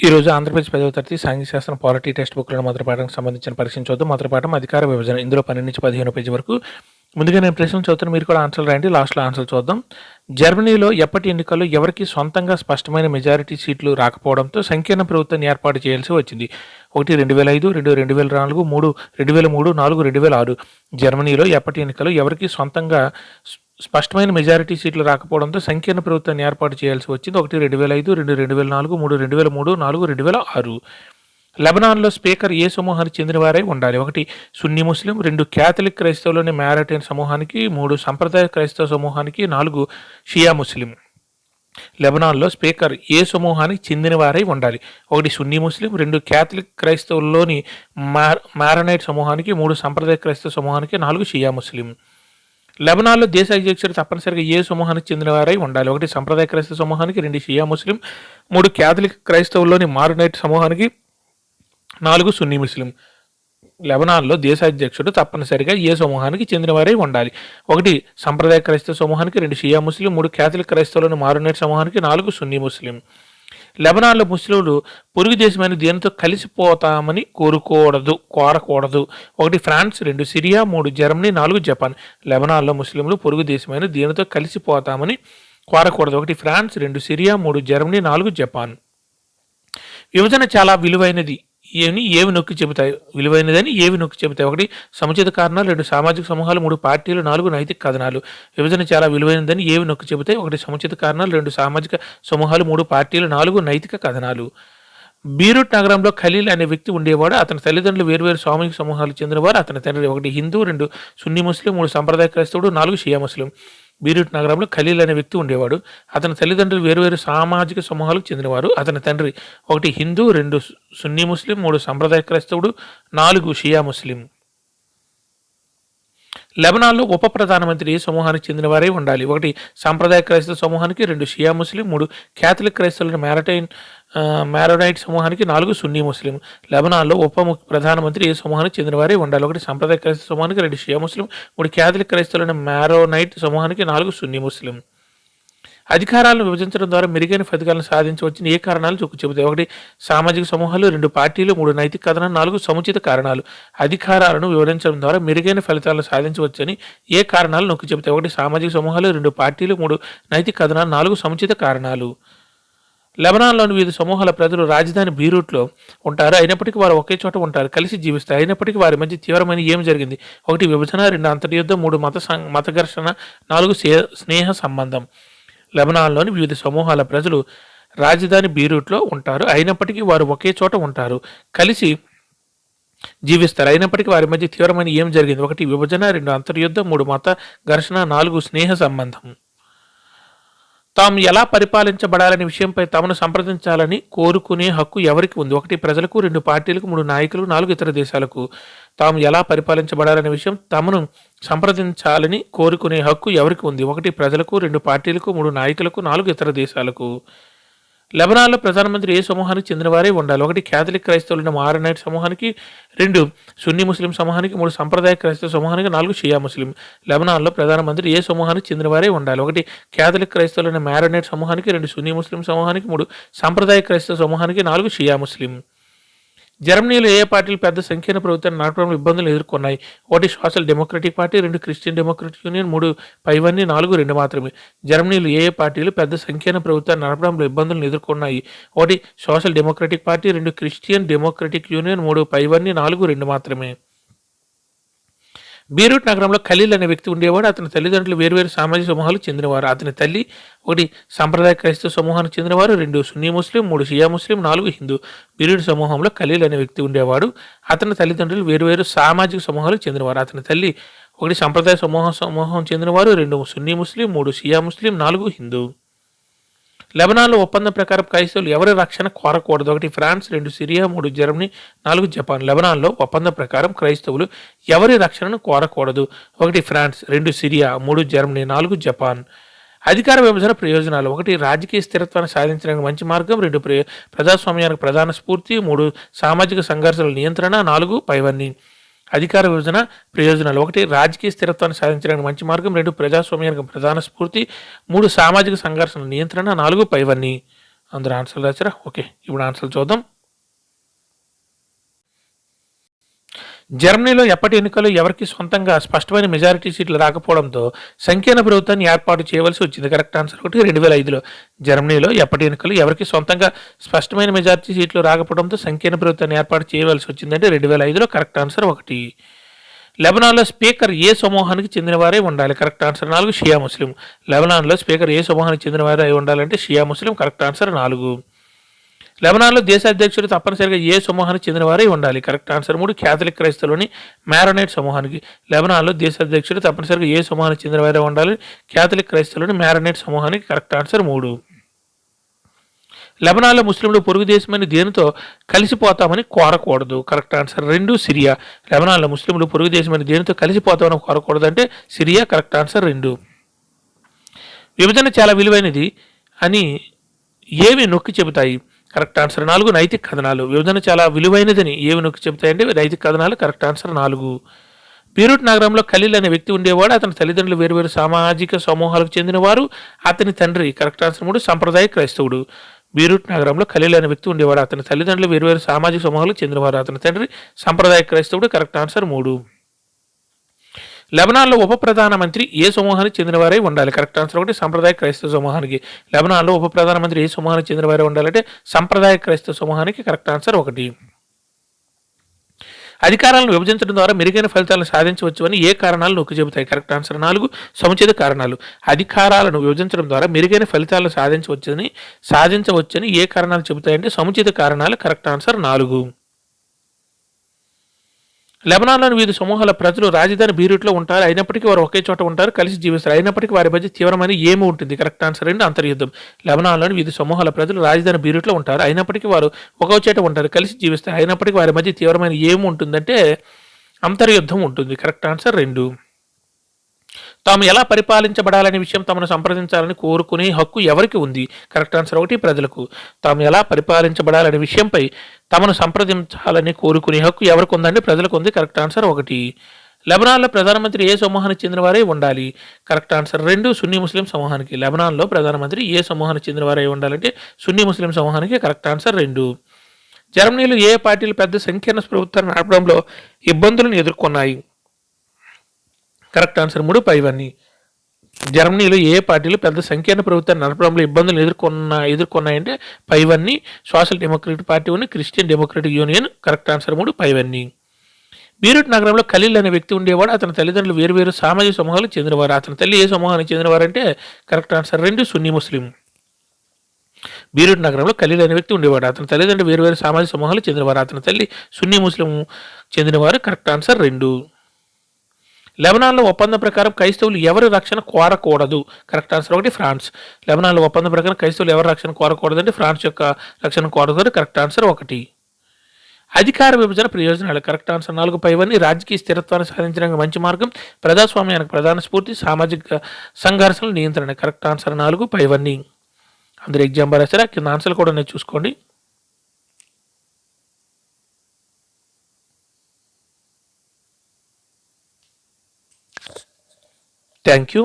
ఈరోజు ఆంధ్రప్రదేశ్ 10వ తరగతి సాంఘిక శాస్త్రం పాలిటీ టెక్స్ట్ బుక్‌లోని మొదటి పాఠానికి సంబంధించిన పరీక్షను చూద్దాం. మొదటి పాఠం అధికార విభజన. ఇందులో 12-15 పేజీ వరకు. ముందుగా నేను ప్రశ్నలు చదువుతాను. మీరు కూడా ఆన్సర్లు రాయండి. లాస్ట్‌లో ఆన్సర్లు చూద్దాం. జర్మనీలో ఎప్పటి ఎన్నికల్లో ఎవరికీ సొంతంగా స్పష్టమైన మెజారిటీ సీట్లు రాకపోవడంతో సంకీర్ణ ప్రభుత్వాన్ని ఏర్పాటు చేయాల్సి వచ్చింది. 1 2005, 2 2004, 3 2003, 4 2006. జర్మనీలో ఎప్పటి ఎన్నికల్లో ఎవరికీ సొంతంగా స్పష్టమైన మెజారిటీ సీట్లు రాకపోవడంతో సంకీర్ణ ప్రభుత్వాన్ని ఏర్పాటు చేయాల్సి వచ్చింది. 1 2005, 2 2004, 3 2003, 4 2006. లెబనాన్లో స్పీకర్ ఏ సమూహానికి చెందినవారై ఉండాలి? 1 సున్నీ ముస్లిం, 2 క్యాథలిక్ క్రైస్తవులోని మ్యారటైన్ సమూహానికి, 3 సంప్రదాయ క్రైస్తవ సమూహానికి, 4 షియా ముస్లిం. లెబనాన్లో స్పీకర్ ఏ సమూహానికి చెందినవారై ఉండాలి? 1 సున్నీ ముస్లిం, 2 క్యాథలిక్ క్రైస్తవుల్లోని మ్యారనైట్ సమూహానికి, 3 సంప్రదాయ క్రైస్తవ సమూహానికి, 4 షియా ముస్లిం. లెబనాన్లో దేశ అధ్యక్షుడు తప్పనిసరిగా ఏ సమూహానికి చెందినవారై ఉండాలి? 1 సంప్రదాయ క్రైస్తవ సమూహానికి, 2 షియా ముస్లిం, 3 క్యాథలిక్ క్రైస్తవుల్లోని మారనైట్ సమూహానికి, 4 సున్నీ ముస్లిం. లెబనాన్లో దేశ అధ్యక్షుడు తప్పనిసరిగా ఏ సమూహానికి చెందినవారై ఉండాలి? 1 సంప్రదాయ క్రైస్తవ సమూహానికి, 2 షియా ముస్లిం, 3 క్యాథలిక్ క్రైస్తవులను మారనైట్ సమూహానికి, 4 సున్నీ ముస్లిం. లెబనాన్లో ముస్లింలు పొరుగు దేశమైన దేనితో కలిసిపోతామని కోరకూడదు. 1 ఫ్రాన్స్, 2 సిరియా, 3 జర్మనీ, 4 జపాన్. లెబనాన్లో ముస్లింలు పొరుగు దేశమైన దేనితో కలిసిపోతామని కోరకూడదు. 1 ఫ్రాన్స్, 2 సిరియా, 3 జర్మనీ, 4 జపాన్. విభజన చాలా విలువైనదని ఏవి నొక్కి చెబుతాయి? 1 సముచిత కారణాలు, 2 సామాజిక సమూహాలు, 3 పార్టీలు, 4 నైతిక కథనాలు. విభజన చాలా విలువైనదని ఏవి నొక్కి చెబుతాయి? 1 సముచిత కారణాలు, 2 సామాజిక సమూహాలు, 3 పార్టీలు, 4 నైతిక కథనాలు. బీరూట్ నగరంలో ఖలీల్ అనే వ్యక్తి ఉండేవాడు. అతని తల్లిదండ్రులు వేర్వేరు సామూహిక సమూహాలకు చెందినవారు. అతని తండ్రి 1 హిందూ, 2 సున్నీ ముస్లిం, 3 సంప్రదాయ క్రైస్తవుడు, 4 షియా ముస్లిం. బీరూట్ నగరంలో ఖలీల్ అనే వ్యక్తి ఉండేవాడు. అతని తల్లిదండ్రులు వేరువేరు సామాజిక సమూహాలకు చెందినవారు. అతని తండ్రి 1 హిందూ, 2 సున్నీ ముస్లిం, 3 సంప్రదాయ క్రైస్తవుడు, 4 షియా ముస్లిం. లెబనాన్లో ఉప ప్రధానమంత్రి ఏ సమూహానికి చెందినవారై ఉండాలి? 1 సాంప్రదాయ క్రైస్తవ సమూహానికి, 2 షియా ముస్లిం, 3 క్యాథలిక్ క్రైస్తవులైన మ్యారోనైట్ సమూహానికి, 4 సున్నీ ముస్లిం. లెబనాన్లో ఉప ప్రధానమంత్రి ఏ సమూహానికి చెందినవారై ఉండాలి? 1 సాంప్రదాయ క్రైస్తవ సమూహానికి, 2 షియా ముస్లిం, 3 క్యాథలిక్ క్రైస్తవులైన మ్యారోనైట్ సమూహానికి, 4 సున్నీ ముస్లిం. అధికారాలను విభజించడం ద్వారా మెరుగైన ఫలితాలను సాధించవచ్చని ఏ కారణాలు చెబుతాయి? 1 సామాజిక సమూహాలు, 2 పార్టీలు, 3 నైతిక కథనాలు, 4 సముచిత కారణాలు. అధికారాలను వివరించడం ద్వారా మెరుగైన ఫలితాలను సాధించవచ్చని ఏ కారణాలు నొక్కి చెబుతాయి? 1 సామాజిక సమూహాలు, 2 పార్టీలు, 3 నైతిక కథనాలు, 4 సముచిత కారణాలు. లెబనాన్లోని వివిధ సమూహాల ప్రజలు రాజధాని బీరూట్లో ఉంటారు. అయినప్పటికీ వారు ఒకే చోట ఉంటారు, కలిసి జీవిస్తారు. అయినప్పటికీ వారి మధ్య తీవ్రమైన ఏమి జరిగింది? 1 విభజన, 2 అంతర్యుద్ధం, 3 మత ఘర్షణ, 4 స్నేహ సంబంధం. లెబనాన్లోని వివిధ సమూహాల ప్రజలు రాజధాని బీరూట్లో ఉంటారు. అయినప్పటికీ వారు ఒకే చోట ఉంటారు, కలిసి జీవిస్తారు. అయినప్పటికీ వారి మధ్య తీవ్రమైన ఏం జరిగింది? 1 విభజన, 2 అంతర్యుద్ధం, 3 మత ఘర్షణ, 4 స్నేహ సంబంధం. తాము ఎలా పరిపాలించబడాలనే విషయంపై తమను సంప్రదించాలని కోరుకునే హక్కు ఎవరికి ఉంది? 1 ప్రజలకు, 2 పార్టీలకు, 3 నాయకులకు, 4 ఇతర దేశాలకు. తాము ఎలా పరిపాలించబడాలనే విషయం తమను సంప్రదించాలని కోరుకునే హక్కు ఎవరికి ఉంది? 1 ప్రజలకు, 2 పార్టీలకు, 3 నాయకులకు, 4 ఇతర దేశాలకు. లెబనాన్లో ప్రధానమంత్రి ఏ సమూహానికి చెందినవారే ఉండాలి? 1 క్యాథలిక్ క్రైస్తవులైన మారనైట్ సమూహానికి, 2 సున్నీ ముస్లిం సమూహానికి, 3 సంప్రదాయ క్రైస్తవ సమూహానికి, 4 షియా ముస్లిం. లెబనాన్లో ప్రధానమంత్రి ఏ సమూహానికి చెందినవారే ఉండాలి? 1 క్యాథలిక్ క్రైస్తవులైన మ్యారనైట్ సమూహానికి, 2 సున్నీ ముస్లిం సమూహానికి, 3 సంప్రదాయ క్రైస్తవ సమూహానికి, 4 షియా ముస్లిం. జర్మనీలో ఏ పార్టీలు పెద్ద సంఖ్యన ప్రభుత్వాన్ని నడపడంలో ఇబ్బందులు ఎదుర్కొన్నాయి? 1 social democratic party, 2 Christian democratic union, 3 పైవన్నీ, 4 2 మాత్రమే. జర్మనీలో ఏ పార్టీలు పెద్ద సంఖ్యన ప్రభుత్వాన్ని నడపడంలో ఇబ్బందులను ఎదుర్కొన్నాయి? 1 social democratic party, 2 Christian democratic union, 3 పైవన్నీ, 4 2 మాత్రమే. బీరూట్ నగరంలో ఖలీల్ అనే వ్యక్తి ఉండేవాడు. అతని తల్లిదండ్రులు వేరువేరు సామాజిక సమూహాలకు చెందినవారు. అతని తల్లి 1 సంప్రదాయ క్రైస్తవ సమూహానికి చెందినవారు, 2 సున్నీ ముస్లిం, 3 షియా ముస్లిం, 4 హిందూ. బీరూట్ సమూహంలో ఖలీల్ అనే వ్యక్తి ఉండేవాడు. అతని తల్లిదండ్రులు వేరువేరు సామాజిక సమూహాలకు చెందినవారు. అతని తల్లి 1 సంప్రదాయ సమూహం చెందినవారు, 2 సున్నీ ముస్లిం, 3 షియా ముస్లిం, 4 హిందూ. లెబనాన్లో ఒప్పందం ప్రకారం క్రైస్తవులు ఎవరి రక్షణ కోరకూడదు? 1 ఫ్రాన్స్, 2 సిరియా, 3 జర్మనీ, 4 జపాన్. లెబనాన్లో ఒప్పందం ప్రకారం క్రైస్తవులు ఎవరి రక్షణను కోరకూడదు? 1 ఫ్రాన్స్, 2 సిరియా, 3 జర్మనీ, 4 జపాన్. అధికార విభజన ప్రయోజనాలు: 1 రాజకీయ స్థిరత్వాన్ని సాధించడానికి మంచి మార్గం, 2 ప్రజాస్వామ్యానికి ప్రధాన స్ఫూర్తి, 3 సామాజిక సంఘర్షణల నియంత్రణ, 4 పైవన్నీ. అధికార విభజన ప్రయోజనాలు: 1 రాజకీయ స్థిరత్వాన్ని సాధించడానికి మంచి మార్గం, 2 ప్రజాస్వామ్యానికి ప్రధాన స్ఫూర్తి, 3 సామాజిక సంఘర్షణ నియంత్రణ, 4 పైవన్నీ. అందరూ ఆన్సర్ రాశారా? ఓకే, ఇప్పుడు ఆన్సర్ చూద్దాం. జర్మనీలో ఎప్పటి ఎన్నికలు ఎవరికి సొంతంగా స్పష్టమైన మెజారిటీ సీట్లు రాకపోవడంతో సంకీర్ణ ప్రభుత్వాన్ని ఏర్పాటు చేయవలసి వచ్చింది. కరెక్ట్ ఆన్సర్ ఒకటి. 2005లో జర్మనీలో ఎప్పటి ఎన్నికలు ఎవరికి సొంతంగా స్పష్టమైన మెజారిటీ సీట్లు రాకపోవడంతో సంకీర్ణ ప్రభుత్వాన్ని ఏర్పాటు చేయవలసి వచ్చిందంటే 2005లో. కరెక్ట్ ఆన్సర్ ఒకటి. లెబనాన్లో స్పీకర్ ఏ సమూహానికి చెందినవారే ఉండాలి? కరెక్ట్ ఆన్సర్ 4, షియా ముస్లిం. లెబనాన్లో స్పీకర్ ఏ సమూహానికి చెందినవారే ఉండాలంటే షియా ముస్లిం. Correct answer 4. లెబనాన్లో దేశ అధ్యక్షుడు తప్పనిసరిగా ఏ సమూహానికి చెందినవారే ఉండాలి? కరెక్ట్ ఆన్సర్ 3, క్యాథలిక్ క్రైస్తవులని మ్యారోనైట్ సమూహానికి. లెబనాన్లో దేశ అధ్యక్షుడు తప్పనిసరిగా ఏ సమూహానికి చెందినవారే ఉండాలి? క్యాథలిక్ క్రైస్తవులని మ్యారోనైట్ సమూహానికి. Correct answer 3. లెబనాన్లో ముస్లింలు పొరుగు దేశమని దేనితో కలిసిపోతామని కోరకూడదు? Correct answer 2, Syria. లెబనాన్లో ముస్లింలు పొరుగు దేశమని దేనితో కలిసిపోతామని కోరకూడదు అంటే సిరియా. Correct answer 2. విభజన చాలా విలువైనది అని ఏవి నొక్కి చెబుతాయి? కరెక్ట్ ఆన్సర్ 4, నైతిక కథనాలు. విభజన చాలా విలువైనదని ఏవి నొక్కి చెబుతాయంటే నైతిక కథనాలు. Correct answer 4. బీరూట్ నగరంలో ఖలీల్ అనే వ్యక్తి ఉండేవాడు. అతని తల్లిదండ్రులు వేరువేరు సామాజిక సమూహాలకు చెందినవారు. అతని తండ్రి. కరెక్ట్ ఆన్సర్ 3, సంప్రదాయ క్రైస్తవుడు. బీరూట్ నగరంలో ఖలీల్ అనే వ్యక్తి ఉండేవాడు. అతని తల్లిదండ్రులు వేరువేరు సామాజిక సమూహాలకు చెందినవారు. అతని తండ్రి సంప్రదాయ క్రైస్తవుడు. Correct answer 3. లెబనాన్లో ఉప ప్రధానమంత్రి ఏ సమూహానికి చెందినవారై ఉండాలి? కరెక్ట్ ఆన్సర్ ఒకటి, సంప్రదాయ క్రైస్తవ సమూహానికి. లెబనాన్లో ఉప ప్రధానమంత్రి ఏ సమూహానికి చెందినవారై ఉండాలంటే సంప్రదాయ క్రైస్తవ సమూహానికి. Correct answer 1. అధికారాలను విభజించడం ద్వారా మెరుగైన ఫలితాలను సాధించవచ్చని ఏ కారణాలు నొక్కి చెబుతాయి? కరెక్ట్ ఆన్సర్ 4, సముచిత కారణాలు. అధికారాలను విభజించడం ద్వారా మెరుగైన ఫలితాలను సాధించవచ్చని ఏ కారణాలు చెబుతాయంటే సముచిత కారణాలు. Correct answer 4. లెబనాన్లోని వివిధ సమూహాల ప్రజలు రాజధాని బీరూట్లో ఉంటారు. అయినప్పటికీ వారు ఒకే చోట ఉంటారు, కలిసి జీవిస్తారు. అయినప్పటికీ వారి మధ్య తీవ్రమైన ఏమి ఉంటుంది? Correct answer 2, అంతర్యుద్ధం. లెబనాన్లోని వివిధ సమూహాల ప్రజలు రాజధాని బీరూట్లో ఉంటారు. అయినప్పటికీ వారు ఒకే చోట ఉంటారు, కలిసి జీవిస్తారు. అయినప్పటికీ వారి మధ్య తీవ్రమైన ఏమి ఉంటుందంటే అంతర్యుద్ధం ఉంటుంది. Correct answer 2. తాము ఎలా పరిపాలించబడాలనే విషయం తమను సంప్రదించాలని కోరుకునే హక్కు ఎవరికి ఉంది? కరెక్ట్ ఆన్సర్ 1, ప్రజలకు. తాము ఎలా పరిపాలించబడాలనే విషయంపై తమను సంప్రదించాలని కోరుకునే హక్కు ఎవరికి ఉందండి? ప్రజలకు ఉంది. Correct answer 1. లెబనాన్లో ప్రధానమంత్రి ఏ సమూహానికి చెందినవారే ఉండాలి? కరెక్ట్ ఆన్సర్ 2, సున్నీ ముస్లిం సమూహానికి. లెబనాన్లో ప్రధానమంత్రి ఏ సమూహానికి చెందినవారే ఉండాలంటే సున్నీ ముస్లిం సమూహానికి. Correct answer 2. జర్మనీలో ఏ పార్టీలు పెద్ద సంకీర్ణ ప్రభుత్వాన్ని నడపడంలో ఇబ్బందులను ఎదుర్కొన్నాయి? కరెక్ట్ ఆన్సర్ 3, పైవన్నీ. జర్మనీలో ఏ పార్టీలు పెద్ద సంకీర్ణ ప్రభుత్వాన్ని నడపడంలో ఇబ్బందులు ఎదుర్కొన్నాయంటే పైవన్నీ. సోషల్ డెమోక్రటిక్ పార్టీ ఉంది, Christian democratic union. Correct answer 3, పైవన్నీ. బీరూట్ నగరంలో ఖలీల్ అనే వ్యక్తి ఉండేవాడు. అతని తల్లిదండ్రులు వేరువేరు సామాజిక సమూహాలకు చెందినవారు. అతని తల్లి ఏ సమూహానికి చెందినవారంటే కరెక్ట్ ఆన్సర్ 2, సున్నీ ముస్లిం. బీరూట్ నగరంలో ఖలీల్ అనే వ్యక్తి ఉండేవాడు. అతని తల్లిదండ్రులు వేరువేరు సామాజిక సమూహాలకు చెందినవారు. అతని తల్లి సున్నీ ముస్లిం చెందినవారు. Correct answer 2. లెబనాన్లో ఒప్పందం ప్రకారం క్రైస్తవులు ఎవరి రక్షణ కోరకూడదు? Correct answer 1, France. లెబనాన్లో ఒప్పందం ప్రకారం క్రైస్తవులు ఎవరి రక్షణ కోరకూడదు అంటే ఫ్రాన్స్ యొక్క రక్షణ కోరకూడదు. Correct answer 1. అధికార విభజన ప్రయోజనాలు. కరెక్ట్ ఆన్సర్ 4, పైవన్నీ. రాజకీయ స్థిరత్వాన్ని సాధించడానికి మంచి మార్గం, ప్రజాస్వామ్యానికి ప్రధాన స్ఫూర్తి, సామాజిక సంఘర్షణల నియంత్రణ. కరెక్ట్ ఆన్సర్ 4, పైవన్నీ. అందరు ఎగ్జామ్ రాశారా? కింద ఆన్సర్లు కూడా నేను చూసుకోండి. Thank you.